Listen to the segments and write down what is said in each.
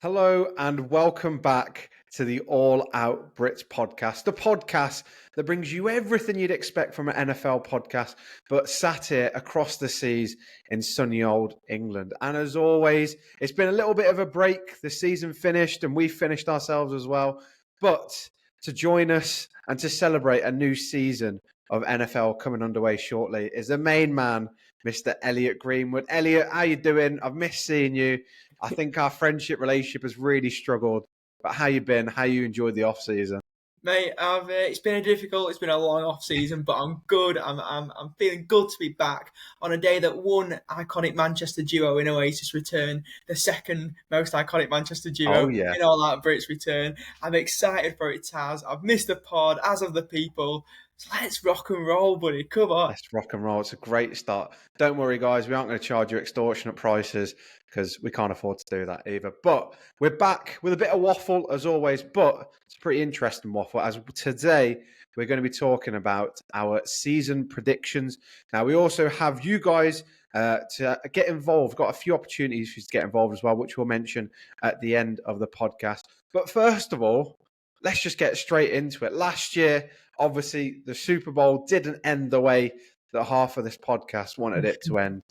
Hello and welcome back to the All Out Brits Podcast, the podcast that brings you everything you'd expect from an NFL podcast, but sat here across the seas in sunny old England. And as always, it's been a little bit of a break. The season finished and we finished ourselves as well. But to join us and to celebrate a new season of NFL coming underway shortly is the main man, Mr. Elliot Greenwood. Elliot, how you doing? I've missed seeing you. I think our friendship relationship has really struggled. But how you been? How you enjoyed the off season? Mate, it's been a long off season, but I'm good. I'm feeling good to be back on a day that one iconic Manchester duo in Oasis return, the second most iconic Manchester duo in All Out Brits return. I'm excited for it, Taz. I've missed the pod, as of the people. So let's rock and roll, buddy. Come on. Let's rock and roll. It's a great start. Don't worry, guys. We aren't going to charge you extortionate prices because we can't afford to do that either. But we're back with a bit of waffle as always, but it's a pretty interesting waffle as today we're going to be talking about our season predictions. Now, we also have you guys to get involved. Got a few opportunities for you to get involved as well, which we'll mention at the end of the podcast. But first of all, let's just get straight into it. Last year, obviously, the Super Bowl didn't end the way that half of this podcast wanted it to end,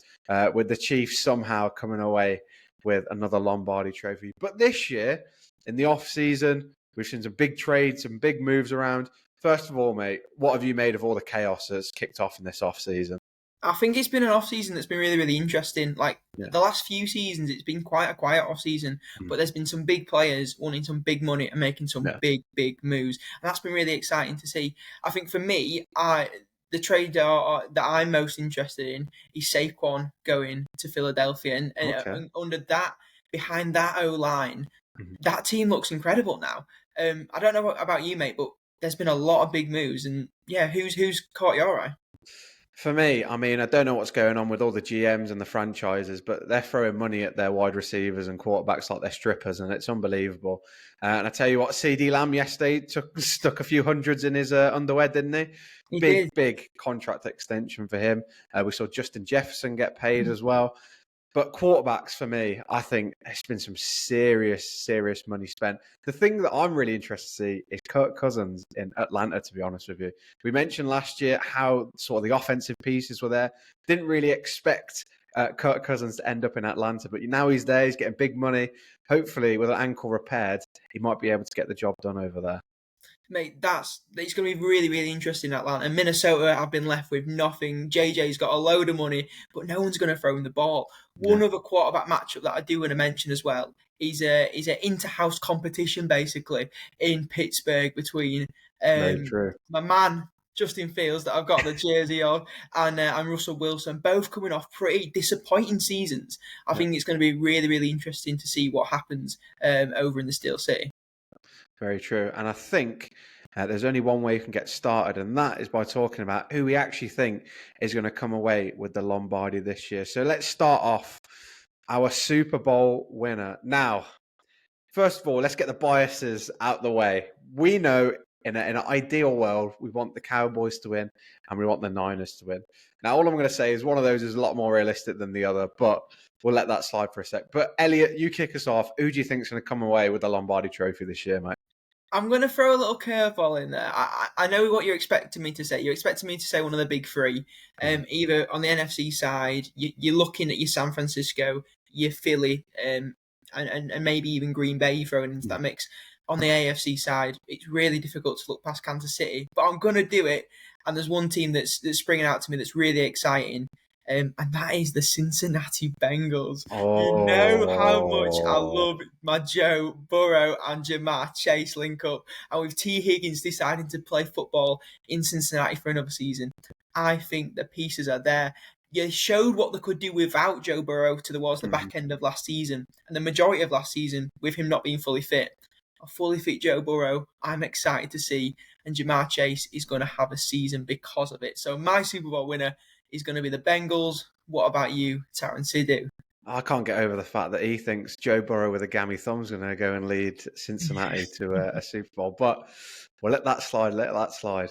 with the Chiefs somehow coming away with another Lombardi trophy. But this year, in the off-season, we've seen some big trades, some big moves around. First of all, mate, what have you made of all the chaos that's kicked off in this off-season? I think it's been an off-season that's been really, really interesting. The last few seasons, it's been quite a quiet off-season, but there's been some big players wanting some big money and making some big, big moves. And that's been really exciting to see. I think for me, the trade that I'm most interested in is Saquon going to Philadelphia. And under that, behind that O-line, that team looks incredible now. I don't know about you, mate, but there's been a lot of big moves. And yeah, who's caught your eye? For me, I mean, I don't know what's going on with all the GMs and the franchises, but they're throwing money at their wide receivers and quarterbacks like they're strippers, and it's unbelievable. And I tell you what, CD Lamb yesterday stuck a few hundreds in his underwear, didn't he? Big contract extension for him. We saw Justin Jefferson get paid as well. But quarterbacks, for me, I think there's been some serious money spent. The thing that I'm really interested to see is Kirk Cousins in Atlanta, to be honest with you. We mentioned last year how sort of the offensive pieces were there. Didn't really expect Kirk Cousins to end up in Atlanta, but now he's there. He's getting big money. Hopefully, with an ankle repaired, he might be able to get the job done over there. Mate, it's going to be really, really interesting in Atlanta. And Minnesota have been left with nothing. JJ's got a load of money, but no one's going to throw him the ball. One other quarterback matchup that I do want to mention as well is an inter-house competition, basically, in Pittsburgh between my man, Justin Fields, that I've got the jersey of, and Russell Wilson, both coming off pretty disappointing seasons. I think it's going to be really, really interesting to see what happens over in the Steel City. Very true. And I think there's only one way you can get started, and that is by talking about who we actually think is going to come away with the Lombardi this year. So let's start off our Super Bowl winner. Now, first of all, let's get the biases out the way. We know in an ideal world, we want the Cowboys to win and we want the Niners to win. Now, all I'm going to say is one of those is a lot more realistic than the other, but we'll let that slide for a sec. But Elliot, you kick us off. Who do you think is going to come away with the Lombardi trophy this year, mate? I'm going to throw a little curveball in there. I know what you're expecting me to say. You're expecting me to say one of the big three. Either on the NFC side, you're looking at your San Francisco, your Philly, and maybe even Green Bay thrown into that mix. On the AFC side, it's really difficult to look past Kansas City. But I'm going to do it. And there's one team that's springing out to me that's really exciting. And that is the Cincinnati Bengals. You know how much I love my Joe Burrow and Jamar Chase link up. And with T. Higgins deciding to play football in Cincinnati for another season, I think the pieces are there. You showed what they could do without Joe Burrow towards the back end of last season. And the majority of last season, with him not being fully fit. A fully fit Joe Burrow, I'm excited to see. And Jamar Chase is going to have a season because of it. So my Super Bowl winner is going to be the Bengals. What about you, Taran Sidhu? I can't get over the fact that he thinks Joe Burrow with a gammy thumb is going to go and lead Cincinnati to a Super Bowl. But we'll let that slide.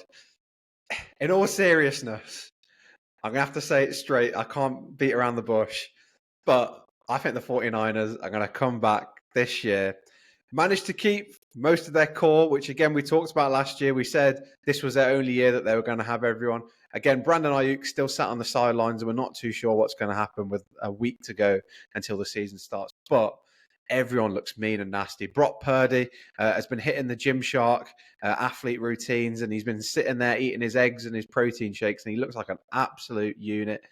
In all seriousness, I'm going to have to say it straight. I can't beat around the bush. But I think the 49ers are going to come back. this year. Managed to keep most of their core, which again we talked about last year. We said this was their only year that they were going to have everyone. Again, Brandon Ayuk still sat on the sidelines, and we're not too sure what's going to happen with a week to go until the season starts. But everyone looks mean and nasty. Brock Purdy has been hitting the Gymshark athlete routines, and he's been sitting there eating his eggs and his protein shakes, and he looks like an absolute unit.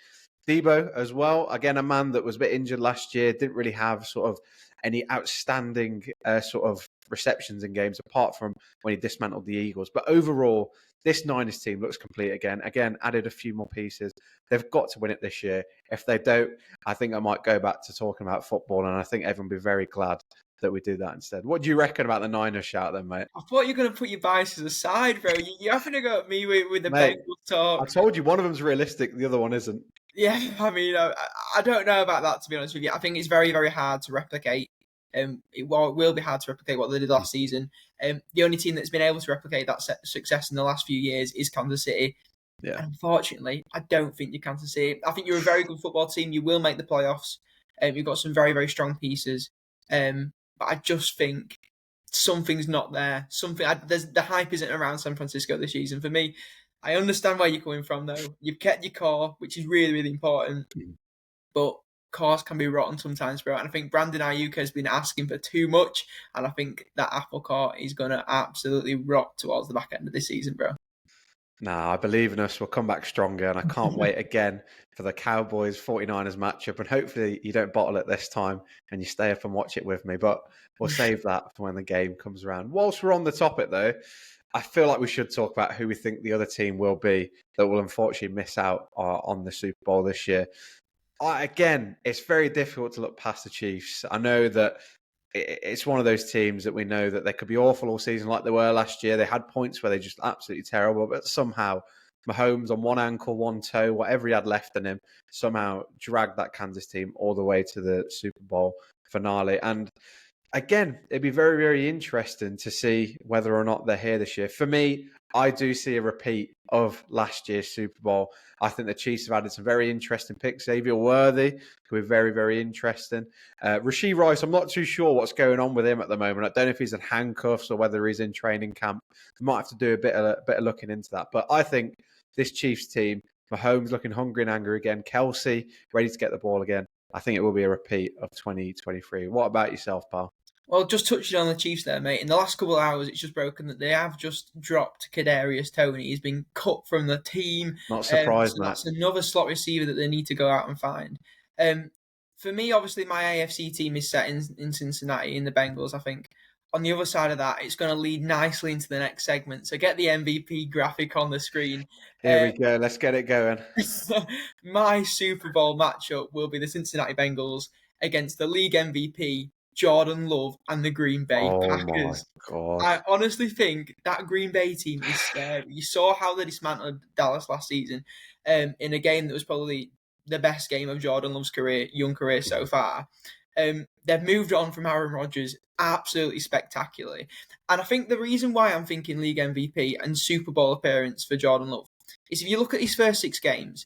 Debo as well, again, a man that was a bit injured last year, didn't really have sort of any outstanding sort of receptions in games apart from when he dismantled the Eagles. But overall, this Niners team looks complete again. Again, added a few more pieces. They've got to win it this year. If they don't, I think I might go back to talking about football, and I think everyone will be very glad that we do that instead. What do you reckon about the Niners shout then, mate? I thought you were going to put your biases aside, bro. You're having to go at me with the Mate, Bengals talk. I told you one of them's realistic, the other one isn't. Yeah, I mean, I don't know about that, to be honest with you. I think it's very, very hard to replicate. It will be hard to replicate what they did last season. The only team that's been able to replicate that success in the last few years is Kansas City. Yeah. And unfortunately, I don't think you're Kansas City. I think you're a very good football team. You will make the playoffs. You've got some very, very strong pieces. But I just think something's not there. The hype isn't around San Francisco this season. For me, I understand where you're coming from, though. You've kept your core, which is really, really important. But cores can be rotten sometimes, bro. And I think Brandon Ayuk has been asking for too much. And I think that apple core is going to absolutely rot towards the back end of this season, bro. Nah, I believe in us. We'll come back stronger. And I can't wait again for the Cowboys 49ers matchup. And hopefully you don't bottle it this time and you stay up and watch it with me. But we'll save that for when the game comes around. Whilst we're on the topic, though, I feel like we should talk about who we think the other team will be that will unfortunately miss out on the Super Bowl this year. Again, it's very difficult to look past the Chiefs. I know that it's one of those teams that we know that they could be awful all season like they were last year. They had points where they're just absolutely terrible, but somehow Mahomes on one ankle, one toe, whatever he had left in him, somehow dragged that Kansas team all the way to the Super Bowl finale. And again, it'd be very, very interesting to see whether or not they're here this year. For me, I do see a repeat of last year's Super Bowl. I think the Chiefs have added some very interesting picks. Xavier Worthy could be very, very interesting. Rashee Rice, I'm not too sure what's going on with him at the moment. I don't know if he's in handcuffs or whether he's in training camp. We might have to do a bit of looking into that. But I think this Chiefs team, Mahomes looking hungry and angry again, Kelsey ready to get the ball again. I think it will be a repeat of 2023. What about yourself, pal? Well, just touching on the Chiefs there, mate. In the last couple of hours, it's just broken that they have just dropped Kadarius Toney. He's been cut from the team. Not surprised, so that's another slot receiver that they need to go out and find. For me, obviously, my AFC team is set in Cincinnati, in the Bengals, I think. On the other side of that, it's going to lead nicely into the next segment. So get the MVP graphic on the screen. Here we go. Let's get it going. My Super Bowl matchup will be the Cincinnati Bengals against the league MVP, Jordan Love, and the Green Bay Packers. My God. I honestly think that Green Bay team is scary. You saw how they dismantled Dallas last season in a game that was probably the best game of Jordan Love's young career so far. They've moved on from Aaron Rodgers absolutely spectacularly. And I think the reason why I'm thinking league MVP and Super Bowl appearance for Jordan Love is if you look at his first 6 games,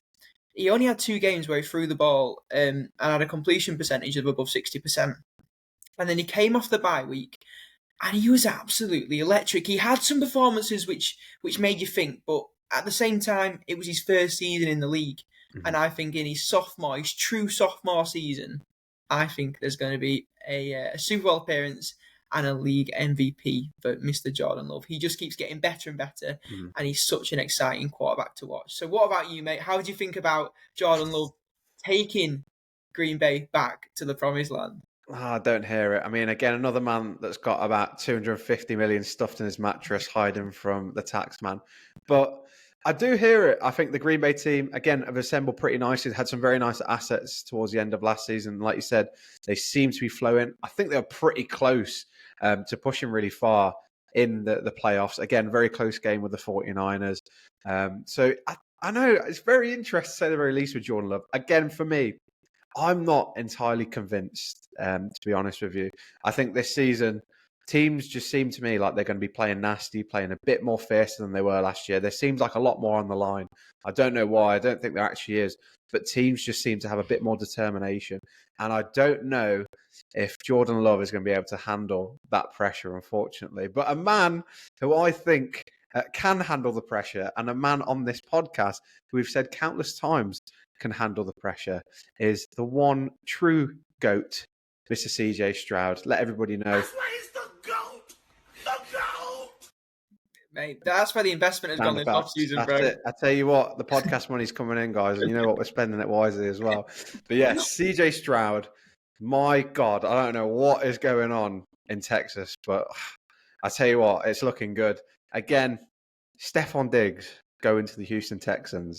he only had 2 games where he threw the ball and had a completion percentage of above 60%. And then he came off the bye week and he was absolutely electric. He had some performances which made you think, but at the same time, it was his first season in the league. Mm-hmm. And I think in his true sophomore season, I think there's going to be a Super Bowl appearance and a league MVP for Mr. Jordan Love. He just keeps getting better and better, and he's such an exciting quarterback to watch. So what about you, mate? How do you think about Jordan Love taking Green Bay back to the promised land? I don't hear it. I mean, again, another man that's got about 250 million stuffed in his mattress, hiding from the tax man. But I do hear it. I think the Green Bay team, again, have assembled pretty nicely. Had some very nice assets towards the end of last season. Like you said, they seem to be flowing. I think they were pretty close to pushing really far in the playoffs. Again, very close game with the 49ers. So I know it's very interesting to say the very least with Jordan Love. Again, for me, I'm not entirely convinced, to be honest with you. I think this season, teams just seem to me like they're going to be playing nasty, playing a bit more fiercer than they were last year. There seems like a lot more on the line. I don't know why. I don't think there actually is. But teams just seem to have a bit more determination. And I don't know if Jordan Love is going to be able to handle that pressure, unfortunately. But a man who I think can handle the pressure, and a man on this podcast who we've said countless times can handle the pressure, is the one true GOAT, Mr. CJ Stroud. Let everybody know. That's why he's the GOAT! The GOAT! Mate, that's where the investment has gone this off-season, bro. It. I tell you what, the podcast money's coming in, guys, and you know what, we're spending it wisely as well. But yeah, CJ Stroud, my God, I don't know what is going on in Texas, but I tell you what, it's looking good. Again, Stephon Diggs going to the Houston Texans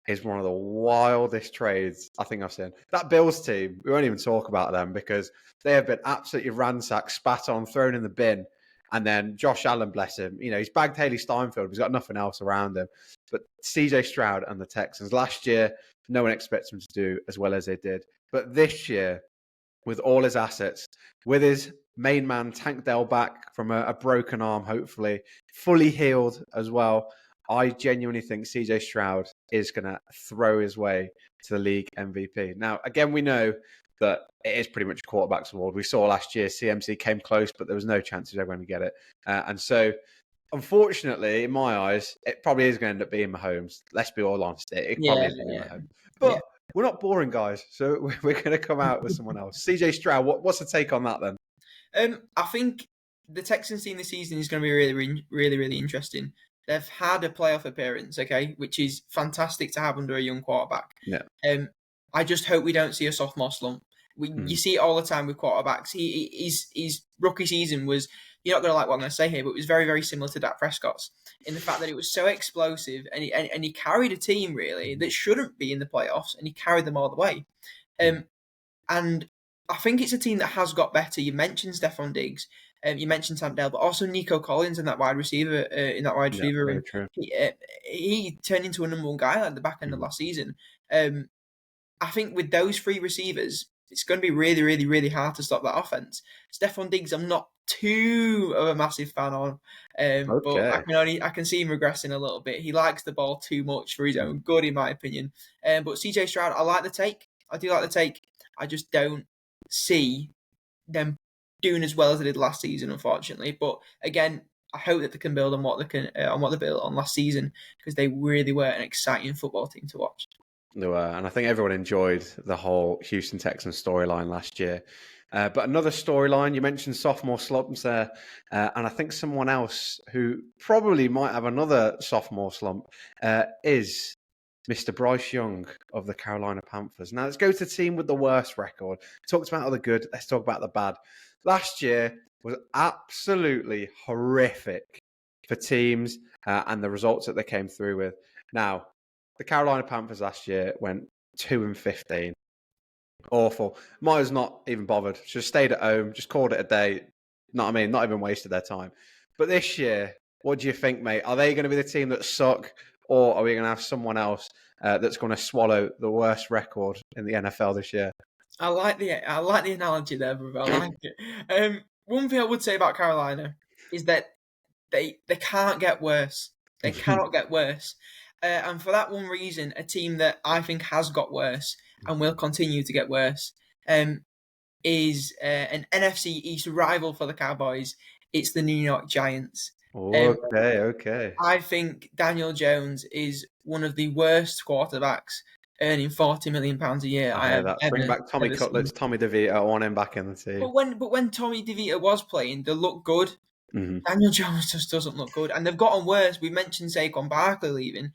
is one of the wildest trades I think I've seen. That Bills team, we won't even talk about them because they have been absolutely ransacked, spat on, thrown in the bin. And then Josh Allen, bless him, he's bagged Haley Steinfeld. He's got nothing else around him. But CJ Stroud and the Texans, last year, no one expects him to do as well as they did. But this year, with all his assets, with his main man, Tank Dell, back from a broken arm, hopefully, fully healed as well, I genuinely think CJ Stroud is going to throw his way to the league MVP. Now, again, we know that it is pretty much a quarterback's award. We saw last year CMC came close, but there was no chance he was ever going to get it. And so, unfortunately, in my eyes, it probably is going to end up being Mahomes. Let's be all honest. It probably is going to be Mahomes. But we're not boring, guys. So we're going to come out with someone else. CJ Stroud, what's the take on that then? I think the Texans team this season is going to be really, really, really interesting. They've had a playoff appearance, okay, which is fantastic to have under a young quarterback. Yeah. I just hope we don't see a sophomore slump. You see it all the time with quarterbacks. His rookie season was, you're not going to like what I'm going to say here, but it was very, very similar to Dak Prescott's in the fact that it was so explosive and he carried a team really that shouldn't be in the playoffs, and he carried them all the way. And I think it's a team that has got better. You mentioned Stephon Diggs, you mentioned Tank Dell, but also Nico Collins in that wide receiver. Room. He turned into a number one guy at the back end of last season. I think with those three receivers, it's going to be really, really, really hard to stop that offense. Stephon Diggs, I'm not too of a massive fan of, but I can see him regressing a little bit. He likes the ball too much for his own good, in my opinion. But CJ Stroud, I like the take. I do like the take. I just don't see them doing as well as they did last season, unfortunately. But again, I hope that they can build on what they built on last season, because they really were an exciting football team to watch. They were, and I think everyone enjoyed the whole Houston Texans storyline last year. But another storyline, you mentioned sophomore slumps there, and I think someone else who probably might have another sophomore slump is Mr. Bryce Young of the Carolina Panthers. Now, let's go to the team with the worst record. We talked about the good, let's talk about the bad. Last year was absolutely horrific for teams and the results that they came through with. Now, the Carolina Panthers last year went 2-15. Awful. Might as not even bothered. Should have stayed at home, just called it a day. Not even wasted their time. But this year, what do you think, mate? Are they going to be the team that suck, or are we going to have someone else that's going to swallow the worst record in the NFL this year? I like the analogy there, brother. I like it. One thing I would say about Carolina is that they can't get worse. They cannot get worse. And for that one reason, a team that I think has got worse and will continue to get worse is an NFC East rival for the Cowboys. It's the New York Giants. Okay. I think Daniel Jones is one of the worst quarterbacks earning £40 million a year. I hear that. Bring back Tommy Cutlets, Tommy DeVito. I want him back in the team. But when Tommy DeVito was playing, they looked good. Mm-hmm. Daniel Jones just doesn't look good, and they've gotten worse. We mentioned Saquon Barkley leaving,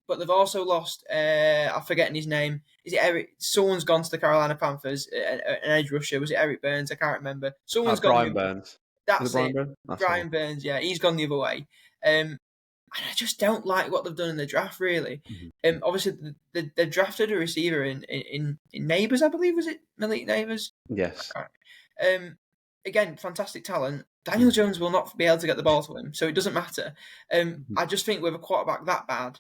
but they've also lost. I'm forgetting his name. Is it Eric? Someone's gone to the Carolina Panthers. An edge rusher. Was it Eric Burns? I can't remember. Someone's gone. Brian Burns. That's it. Brian Burns. Yeah, he's gone the other way. And I just don't like what they've done in the draft. Really. Mm-hmm. Obviously, they drafted a receiver in Neighbors. I believe, was it Malik Neighbors? Yes. Again, fantastic talent. Daniel Jones will not be able to get the ball to him, so it doesn't matter. I just think with a quarterback that bad,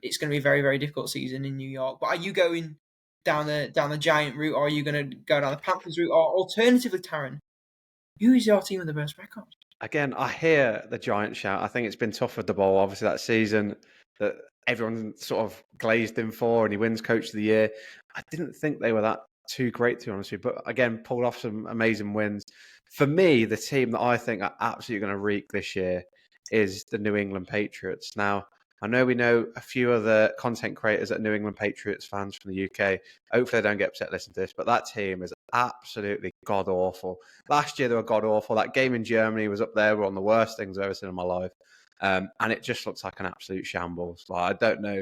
it's going to be a very, very difficult season in New York. But are you going down the Giant route, or are you going to go down the Panthers route, or alternatively, Taryn, who is your team with the best record? Again, I hear the Giant shout. I think it's been tough with the ball. Obviously, that season that everyone sort of glazed him for, and he wins Coach of the Year. I didn't think they were that too great, to be honest with you. But again, pulled off some amazing wins. For me, the team that I think are absolutely going to reek this year is the New England Patriots. Now, I know we know a few other content creators that are New England Patriots fans from the UK. Hopefully they don't get upset listening to this, but that team is absolutely god-awful. Last year they were god-awful. That game in Germany was up there. One of the worst things I've ever seen in my life. And it just looks like an absolute shambles. Like, I don't know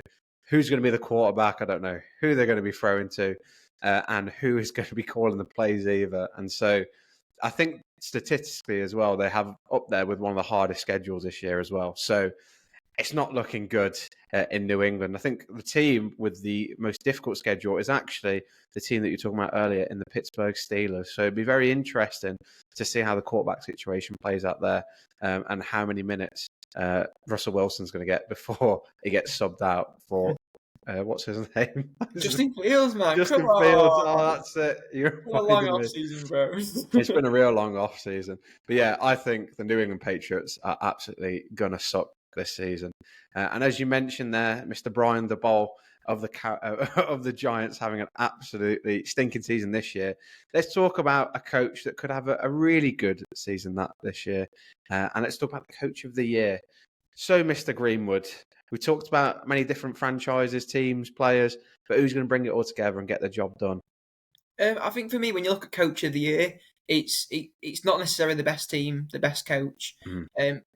who's going to be the quarterback. I don't know who they're going to be throwing to and who is going to be calling the plays either. And so I think statistically as well, they have up there with one of the hardest schedules this year as well. So it's not looking good in New England. I think the team with the most difficult schedule is actually the team that you were talking about earlier in the Pittsburgh Steelers. So it'd be very interesting to see how the quarterback situation plays out there and how many minutes Russell Wilson's going to get before he gets subbed out for, what's his name? Justin Fields, man. Justin Come Fields. on. Oh, that's it. You're What a long reminding me. off season, bro. It's been a real long off season. But yeah, I think the New England Patriots are absolutely going to suck this season. And as you mentioned there, Mr. Brian DeBoll of the Giants having an absolutely stinking season this year. Let's talk about a coach that could have a really good season this year. And let's talk about the coach of the year. So, Mr. Greenwood, we talked about many different franchises, teams, players, but who's going to bring it all together and get the job done? I think for me, when you look at coach of the year, it's not necessarily the best team, the best coach.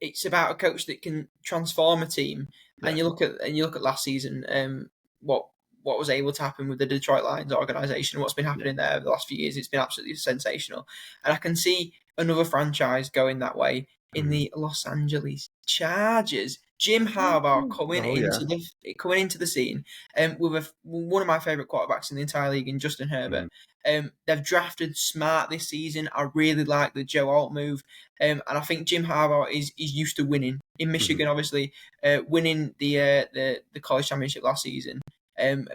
It's about a coach that can transform a team. And you look at last season, what was able to happen with the Detroit Lions organization, what's been happening there over the last few years. It's been absolutely sensational, and I can see another franchise going that way in the Los Angeles Chargers. Jim Harbaugh coming into the scene, with one of my favorite quarterbacks in the entire league, in Justin Herbert. They've drafted smart this season. I really like the Joe Alt move, and I think Jim Harbaugh is used to winning in Michigan. Obviously, winning the college championship last season, a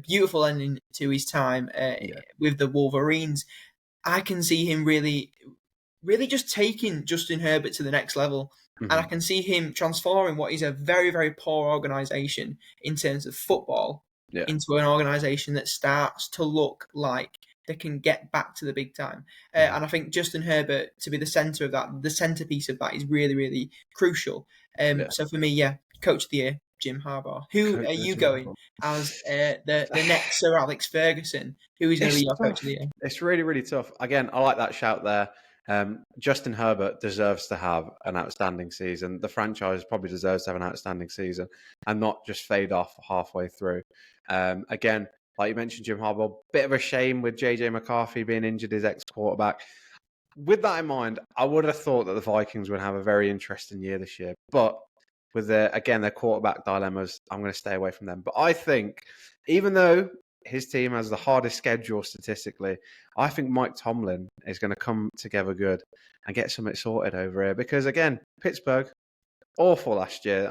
beautiful ending to his time with the Wolverines. I can see him really just taking Justin Herbert to the next level. And I can see him transforming what is a very, very poor organisation in terms of football into an organisation that starts to look like they can get back to the big time. And I think Justin Herbert, to be the centre of that, the centrepiece of that, is really, really crucial. So for me, coach of the year, Jim Harbaugh. Who are you going as the next Sir Alex Ferguson? Who is going to be your coach of the year? It's really, really tough. Again, I like that shout there. Justin Herbert deserves to have an outstanding season. The franchise probably deserves to have an outstanding season and not just fade off halfway through. Again, like you mentioned, Jim Harbaugh, bit of a shame with JJ McCarthy being injured, his ex-quarterback. With that in mind, I would have thought that the Vikings would have a very interesting year this year. But with their quarterback dilemmas, I'm going to stay away from them. But I think, even though his team has the hardest schedule statistically, I think Mike Tomlin is going to come together good and get something sorted over here. Because again, Pittsburgh, awful last year.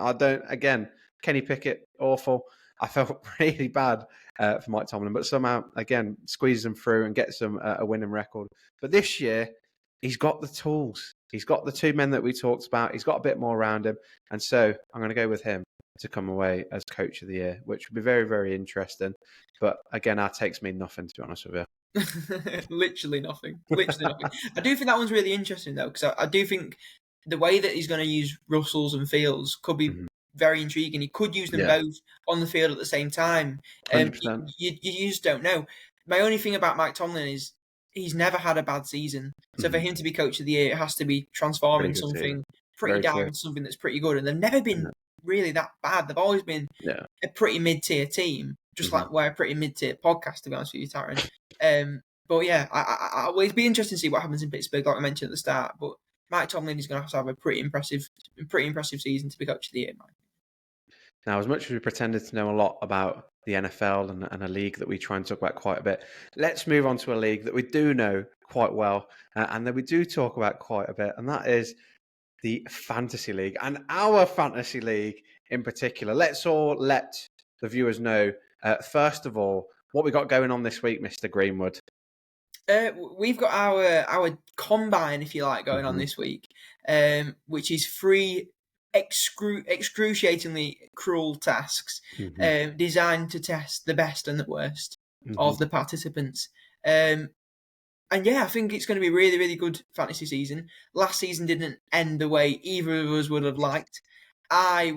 Kenny Pickett, awful. I felt really bad for Mike Tomlin, but somehow, again, squeezes them through and gets them a winning record. But this year, he's got the tools. He's got the two men that we talked about. He's got a bit more around him. And so I'm going to go with him to come away as coach of the year, which would be very, very interesting. But again, that takes me nothing, to be honest with you. Literally nothing. I do think that one's really interesting, though, because I do think the way that he's going to use Russells and Fields could be very intriguing. He could use them both on the field at the same time. You just don't know. My only thing about Mike Tomlin is he's never had a bad season. So for him to be coach of the year, it has to be transforming something pretty down into something that's pretty good. And they've never been really that bad. They've always been a pretty mid-tier team, just like we're a pretty mid-tier podcast, to be honest with you, Taryn. But yeah, well, it'd be interesting to see what happens in Pittsburgh, like I mentioned at the start. But Mike Tomlin is going to have a pretty impressive season to be coach of the year, Mike. Now, as much as we pretended to know a lot about the NFL and a league that we try and talk about quite a bit, let's move on to a league that we do know quite well and that we do talk about quite a bit, and that is the Fantasy League, and our Fantasy League in particular. Let's all let the viewers know, first of all, what we got going on this week, Mr. Greenwood. We've got our combine, if you like, going on this week, which is 3 excruciatingly cruel tasks designed to test the best and the worst of the participants. And yeah, I think it's going to be a really, really good fantasy season. Last season didn't end the way either of us would have liked. I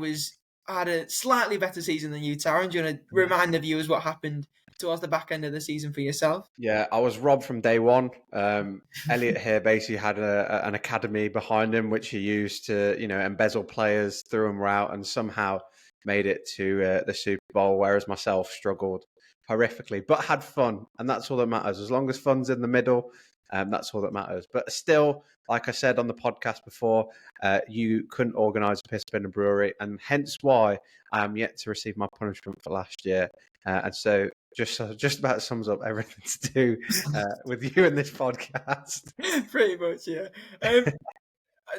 had a slightly better season than you, Taron. Do you want to remind the viewers what happened towards the back end of the season for yourself? Yeah, I was robbed from day one. Elliot here basically had an academy behind him, which he used to, embezzle players, threw them out, and somehow made it to the Super Bowl, whereas myself struggled horrifically, but had fun, and that's all that matters. As long as fun's in the middle, that's all that matters. But still, like I said on the podcast before, you couldn't organise a piss bin and brewery, and hence why I am yet to receive my punishment for last year. And so just about sums up everything to do with you in this podcast. Pretty much, yeah.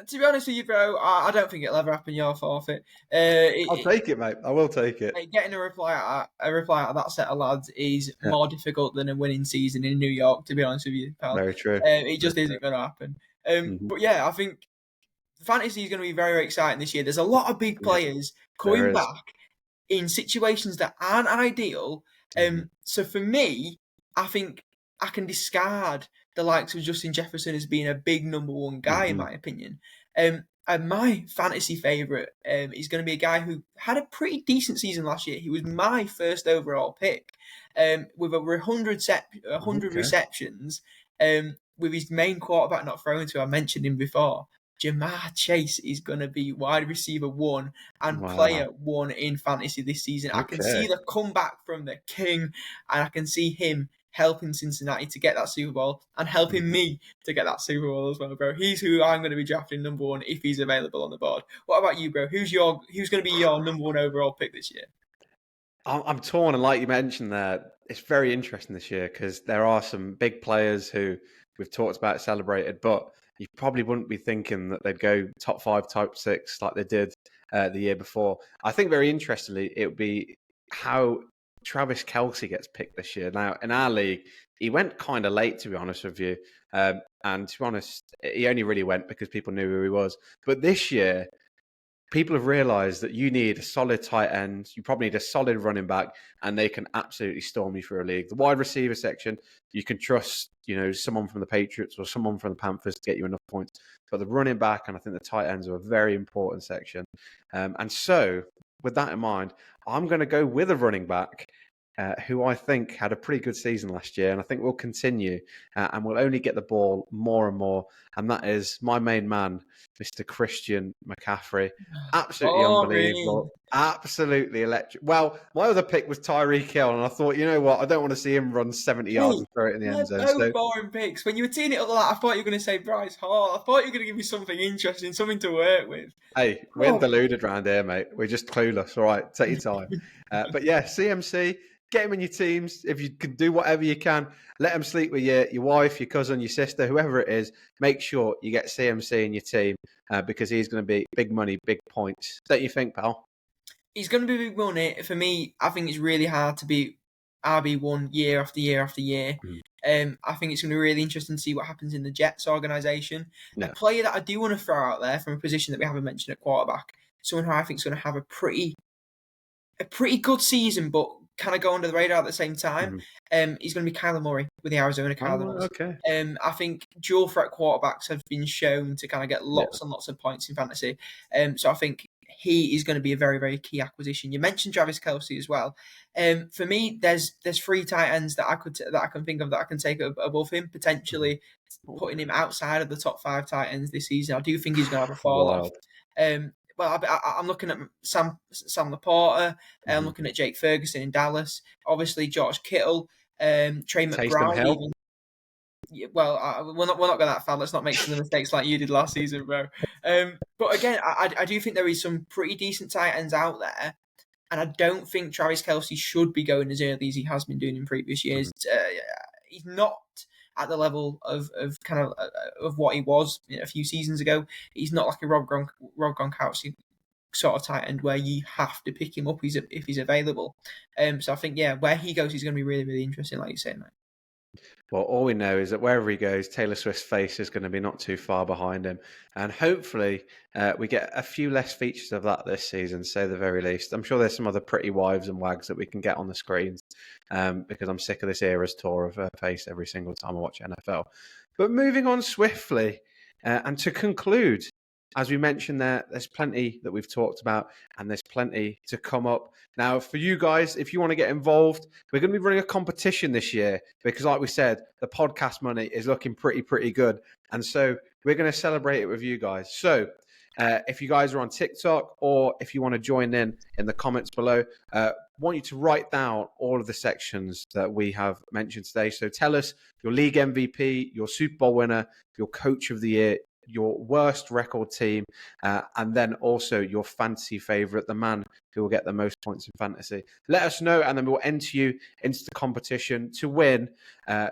To be honest with you, bro, I don't think it'll ever happen. Your forfeit. I'll take it, mate. I will take it. Getting a reply out of that set of lads is more difficult than a winning season in New York. To be honest with you, pal. Very true. It just isn't going to happen. But yeah, I think fantasy is going to be very, very exciting this year. There's a lot of big players coming back in situations that aren't ideal. So for me, I think I can discard the likes of Justin Jefferson as being a big number one guy, in my opinion. And my fantasy favourite is going to be a guy who had a pretty decent season last year. He was my first overall pick with over 100 receptions with his main quarterback not throwing to. I mentioned him before. Jamar Chase is going to be wide receiver 1 and player 1 in fantasy this season. I can see the comeback from the king, and I can see him helping Cincinnati to get that Super Bowl and helping me to get that Super Bowl as well, bro. He's who I'm going to be drafting number 1 if he's available on the board. What about you, bro? Who's going to be your number 1 overall pick this year? I'm torn, and like you mentioned there, it's very interesting this year because there are some big players who we've talked about, celebrated, but you probably wouldn't be thinking that they'd go top 5, top 6 like they did the year before. I think very interestingly, it would be how Travis Kelce gets picked this year. Now, in our league, he went kind of late, to be honest with you. And to be honest, he only really went because people knew who he was. But this year, people have realised that you need a solid tight end. You probably need a solid running back, and they can absolutely storm you through a league. The wide receiver section, you can trust, someone from the Patriots or someone from the Panthers to get you enough points. But the running back and I think the tight ends are a very important section. And so, with that in mind, I'm going to go with a running back who I think had a pretty good season last year, and I think will continue and will only get the ball more and more. And that is my main man, Mr. Christian McCaffrey. Absolutely unbelievable. Absolutely electric. Well, my other pick was Tyreek Hill, and I thought, you know what? I don't want to see him run 70 yards and throw it in the end zone. No boring picks. When you were teeing it up like that, I thought you were going to say Bryce Hall. I thought you were going to give me something interesting, something to work with. Hey, we're deluded around here, mate. We're just clueless. All right, take your time. But yeah, CMC, get him in your teams. If you can do whatever you can, let him sleep with your wife, your cousin, your sister, whoever it is. Make sure you get CMC in your team because he's going to be big money, big points. Don't you think, pal? He's going to be big money. For me, I think it's really hard to beat RB1 year after year after year. I think it's going to be really interesting to see what happens in the Jets organisation. A player that I do want to throw out there from a position that we haven't mentioned at quarterback, someone who I think is going to have a pretty good season, but kind of go under the radar at the same time. He's going to be Kyler Murray with the Arizona Cardinals. I think dual threat quarterbacks have been shown to kind of get lots and lots of points in fantasy. So I think he is going to be a very, very key acquisition. You mentioned Travis Kelce as well. For me, there's 3 tight ends that I can think of that I can take above him, potentially putting him outside of the top 5 tight ends this season. I do think he's going to have a fall off. Well, I'm looking at Sam Laporta. I'm looking at Jake Ferguson in Dallas. Obviously, George Kittle, Trey McBride. Well, we're not going that far. Let's not make some mistakes like you did last season, bro. But again, I do think there is some pretty decent tight ends out there, and I don't think Travis Kelce should be going as early as he has been doing in previous years. He's not at the level of what he was a few seasons ago. He's not like a Rob Gronkowski sort of tight end where you have to pick him up if he's available. So I think, where he goes, he's going to be really, really interesting, like you said, mate. Well, all we know is that wherever he goes, Taylor Swift's face is going to be not too far behind him. And hopefully we get a few less features of that this season, say the very least. I'm sure there's some other pretty wives and wags that we can get on the screens because I'm sick of this era's tour of her face every single time I watch NFL. But moving on swiftly, and to conclude, as we mentioned there's plenty that we've talked about and there's plenty to come up. Now, for you guys, if you want to get involved, we're going to be running a competition this year because, like we said, the podcast money is looking pretty good. And so we're going to celebrate it with you guys. So if you guys are on TikTok or if you want to join in the comments below, I want you to write down all of the sections that we have mentioned today. So tell us your league MVP, your Super Bowl winner, your coach of the year, your worst record team, and then also your fantasy favorite, the man who will get the most points in fantasy. Let us know, and then we'll enter you into the competition to win.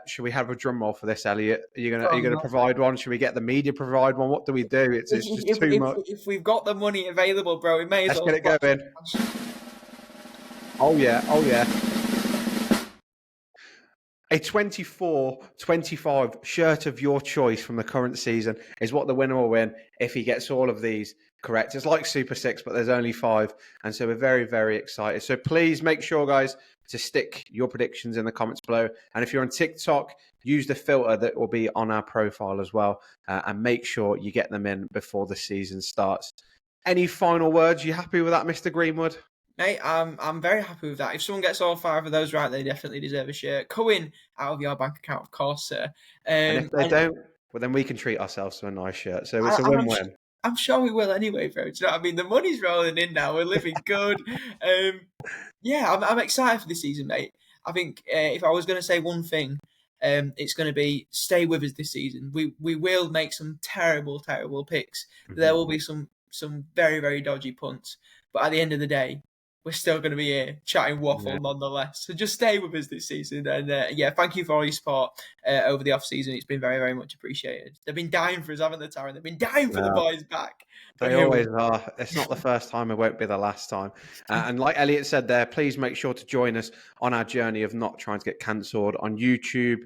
Should we have a drum roll for this, Elliot? Are you gonna provide one? Should we get the media provide one? What do we do? It's just too much. If we've got the money available, bro, we may as well. Let's get it going. Oh yeah. A 24-25 shirt of your choice from the current season is what the winner will win if he gets all of these correct. It's like Super 6, but there's only 5. And so we're very, very excited. So please make sure, guys, to stick your predictions in the comments below. And if you're on TikTok, use the filter that will be on our profile as well. And make sure you get them in before the season starts. Any final words? You happy with that, Mr. Greenwood? Mate, I'm very happy with that. If someone gets all 5 of those right, they definitely deserve a shirt. Coming out of your bank account, of course, sir. And if they don't, well, then we can treat ourselves to a nice shirt. So it's a win-win. I'm sure we will anyway, bro. Do you know what I mean? The money's rolling in now. We're living good. I'm excited for this season, mate. I think if I was going to say one thing, it's going to be stay with us this season. We will make some terrible picks. Mm-hmm. There will be some very, very dodgy punts. But at the end of the day, we're still going to be here chatting waffle nonetheless. So just stay with us this season. And thank you for all your support over the off-season. It's been very, very much appreciated. They've been dying for us, haven't they, Taron? They've been dying for the boys back. They always are. It's not the first time. It won't be the last time. And like Elliot said there, please make sure to join us on our journey of not trying to get cancelled on YouTube,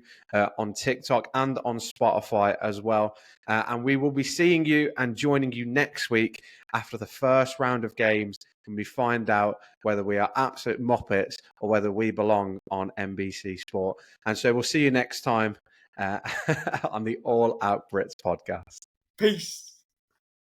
on TikTok, and on Spotify as well. And we will be seeing you and joining you next week after the first round of games, and we find out whether we are absolute moppets or whether we belong on NBC Sport. And so we'll see you next time on the All Out Brits podcast. Peace.